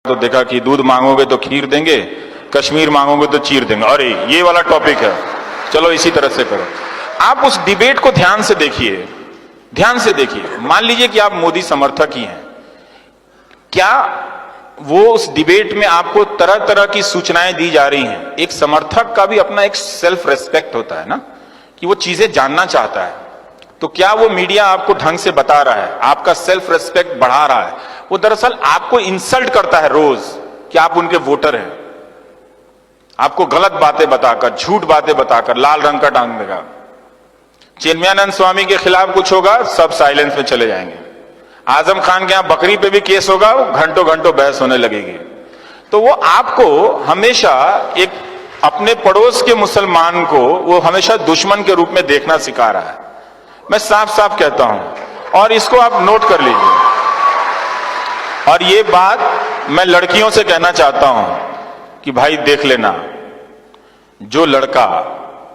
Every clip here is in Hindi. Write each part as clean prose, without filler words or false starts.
तो देखा कि दूध मांगोगे तो खीर देंगे, कश्मीर मांगोगे तो चीर देंगे। अरे ये वाला टॉपिक है, चलो इसी तरह से करो। आप उस डिबेट को ध्यान से देखिए, ध्यान से देखिए। मान लीजिए कि आप मोदी समर्थक ही हैं, क्या वो उस डिबेट में आपको तरह तरह की सूचनाएं दी जा रही हैं? एक समर्थक का भी अपना एक सेल्फ रेस्पेक्ट होता है ना, कि वो चीजें जानना चाहता है। तो क्या वो मीडिया आपको ढंग से बता रहा है, आपका सेल्फ रेस्पेक्ट बढ़ा रहा है? वो दरअसल आपको इंसल्ट करता है रोज कि आप उनके वोटर हैं, आपको गलत बातें बताकर, झूठ बातें बताकर लाल रंग का टांग देगा। चिन्मयानंद स्वामी के खिलाफ कुछ होगा, सब साइलेंस में चले जाएंगे। आजम खान के यहां बकरी पे भी केस होगा, घंटों घंटों बहस होने लगेगी। तो वो आपको हमेशा एक अपने पड़ोस के मुसलमान को वो हमेशा दुश्मन के रूप में देखना सिखा रहा है। मैं साफ साफ कहता हूं, और इसको आप नोट कर लीजिए। और ये बात मैं लड़कियों से कहना चाहता हूं कि भाई देख लेना, जो लड़का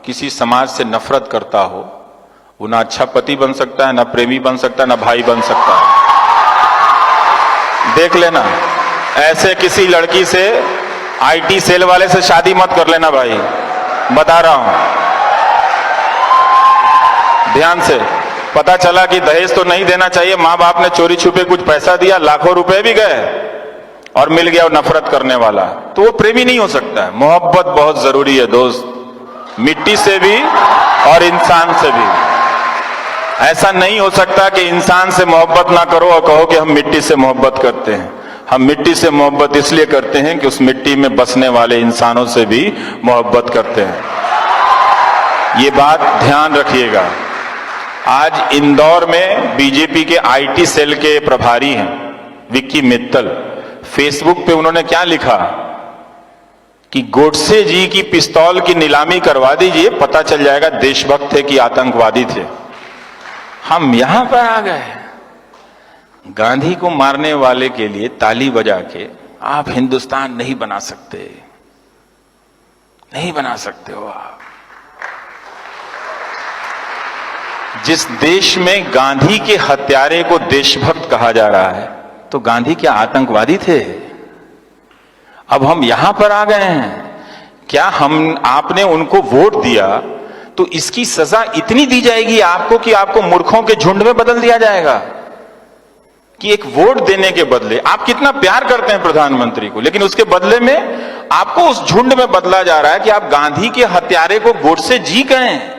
किसी समाज से नफरत करता हो वो ना अच्छा पति बन सकता है, ना प्रेमी बन सकता है, ना भाई बन सकता है। देख लेना, ऐसे किसी लड़की से, आईटी सेल वाले से शादी मत कर लेना भाई, बता रहा हूं ध्यान से। पता चला कि दहेज तो नहीं देना चाहिए, मां बाप ने चोरी छुपे कुछ पैसा दिया, लाखों रुपए भी गए और मिल गया नफरत करने वाला, तो वो प्रेमी नहीं हो सकता है। मोहब्बत बहुत जरूरी है दोस्त, मिट्टी से भी और इंसान से भी। ऐसा नहीं हो सकता कि इंसान से मोहब्बत ना करो और कहो कि हम मिट्टी से मोहब्बत करते हैं। हम मिट्टी से मोहब्बत इसलिए करते हैं कि उस मिट्टी में बसने वाले इंसानों से भी मोहब्बत करते हैं। ये बात ध्यान रखिएगा। आज इंदौर में बीजेपी के आईटी सेल के प्रभारी हैं विक्की मित्तल, फेसबुक पे उन्होंने क्या लिखा कि गोडसे जी की पिस्तौल की नीलामी करवा दीजिए, पता चल जाएगा देशभक्त थे कि आतंकवादी थे। हम यहां पर आ गए, गांधी को मारने वाले के लिए ताली बजा के आप हिंदुस्तान नहीं बना सकते, नहीं बना सकते हो आप। जिस देश में गांधी के हत्यारे को देशभक्त कहा जा रहा है, तो गांधी क्या आतंकवादी थे? अब हम यहां पर आ गए हैं, क्या हम आपने उनको वोट दिया तो इसकी सजा इतनी दी जाएगी आपको कि आपको मूर्खों के झुंड में बदल दिया जाएगा? कि एक वोट देने के बदले, आप कितना प्यार करते हैं प्रधानमंत्री को, लेकिन उसके बदले में आपको उस झुंड में बदला जा रहा है कि आप गांधी के हत्यारे को गोडसे जी कहें।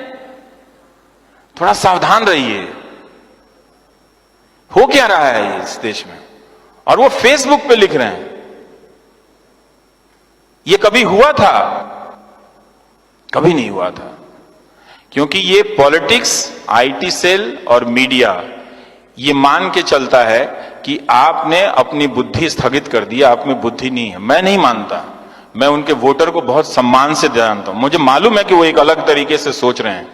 थोड़ा सावधान रहिए, हो क्या रहा है इस देश में। और वो फेसबुक पे लिख रहे हैं, ये कभी हुआ था? कभी नहीं हुआ था। क्योंकि ये पॉलिटिक्स, आईटी सेल और मीडिया ये मान के चलता है कि आपने अपनी बुद्धि स्थगित कर दी, आप में बुद्धि नहीं है। मैं नहीं मानता, मैं उनके वोटर को बहुत सम्मान से जानता हूं, मुझे मालूम है कि वो एक अलग तरीके से सोच रहे हैं,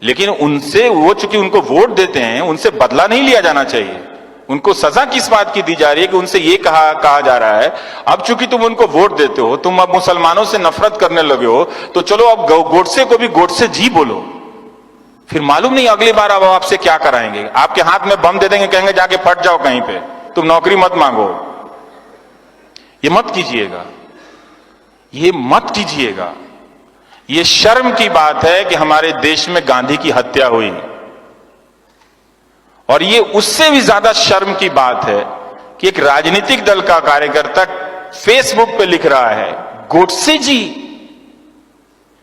लेकिन उनसे, वो चूंकि उनको वोट देते हैं, उनसे बदला नहीं लिया जाना चाहिए। उनको सजा किस बात की दी जा रही है कि उनसे ये कहा जा रहा है, अब चूंकि तुम उनको वोट देते हो, तुम अब मुसलमानों से नफरत करने लगे हो, तो चलो अब गोडसे को भी गोडसे जी बोलो। फिर मालूम नहीं अगली बार अब आपसे क्या कराएंगे, आपके हाथ में बम दे देंगे, कहेंगे जाके फट जाओ कहीं पे, तुम नौकरी मत मांगो। ये मत कीजिएगा, ये मत कीजिएगा। ये शर्म की बात है कि हमारे देश में गांधी की हत्या हुई, और ये उससे भी ज्यादा शर्म की बात है कि एक राजनीतिक दल का कार्यकर्ता फेसबुक पे लिख रहा है गोडसे जी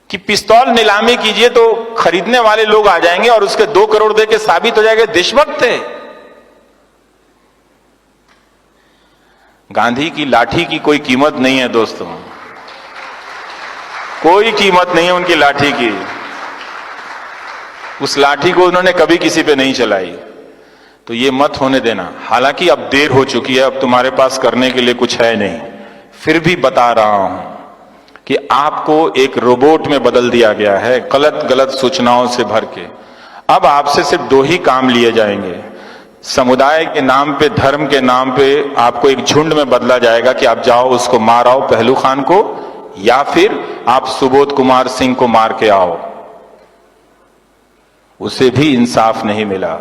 कि पिस्तौल नीलामी कीजिए तो खरीदने वाले लोग आ जाएंगे और उसके 2 करोड़ दे के साबित हो जाएगा देशभक्त थे। गांधी की लाठी की कोई कीमत नहीं है दोस्तों, कोई कीमत नहीं है उनकी लाठी की। उस लाठी को उन्होंने कभी किसी पे नहीं चलाई, तो ये मत होने देना। हालांकि अब देर हो चुकी है, अब तुम्हारे पास करने के लिए कुछ है नहीं, फिर भी बता रहा हूं कि आपको एक रोबोट में बदल दिया गया है, गलत सूचनाओं से भर के। अब आपसे सिर्फ 2 ही काम लिए जाएंगे, समुदाय के नाम पे, धर्म के नाम पे आपको एक झुंड में बदला जाएगा कि आप जाओ उसको मार आओ, पहलू खान को, या फिर आप सुबोध कुमार सिंह को मार के आओ। उसे भी इंसाफ नहीं मिला,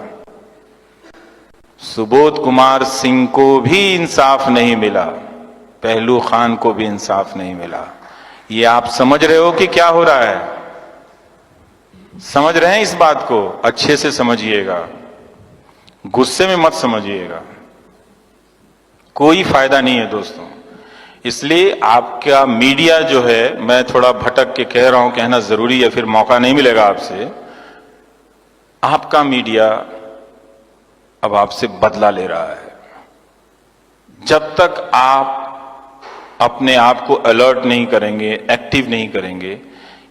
सुबोध कुमार सिंह को भी इंसाफ नहीं मिला। पहलू खान को भी इंसाफ नहीं मिला। ये आप समझ रहे हो कि क्या हो रहा है? समझ रहे हैं इस बात को? अच्छे से समझिएगा, गुस्से में मत समझिएगा, कोई फायदा नहीं है दोस्तों। इसलिए आपका मीडिया जो है, मैं थोड़ा भटक के कह रहा हूं, कहना जरूरी है, फिर मौका नहीं मिलेगा आपसे। आपका मीडिया अब आपसे बदला ले रहा है। जब तक आप अपने आप को अलर्ट नहीं करेंगे, एक्टिव नहीं करेंगे,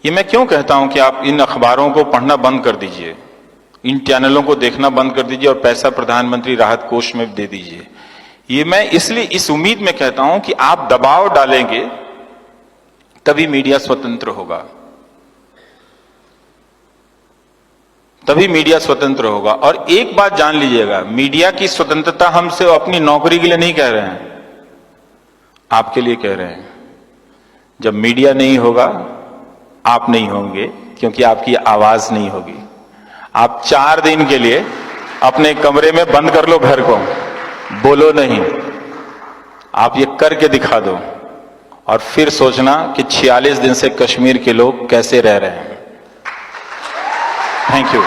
ये मैं क्यों कहता हूं कि आप इन अखबारों को पढ़ना बंद कर दीजिए, इन चैनलों को देखना बंद कर दीजिए और पैसा प्रधानमंत्री राहत कोष में दे दीजिए। ये मैं इसलिए इस उम्मीद में कहता हूं कि आप दबाव डालेंगे तभी मीडिया स्वतंत्र होगा, तभी मीडिया स्वतंत्र होगा। और एक बात जान लीजिएगा, मीडिया की स्वतंत्रता हम सिर्फ अपनी नौकरी के लिए नहीं कह रहे हैं, आपके लिए कह रहे हैं। जब मीडिया नहीं होगा, आप नहीं होंगे, क्योंकि आपकी आवाज नहीं होगी। आप 4 दिन के लिए अपने कमरे में बंद कर लो घर को, बोलो नहीं। आप ये करके दिखा दो और फिर सोचना कि 46 दिन से कश्मीर के लोग कैसे रह रहे हैं। Thank you.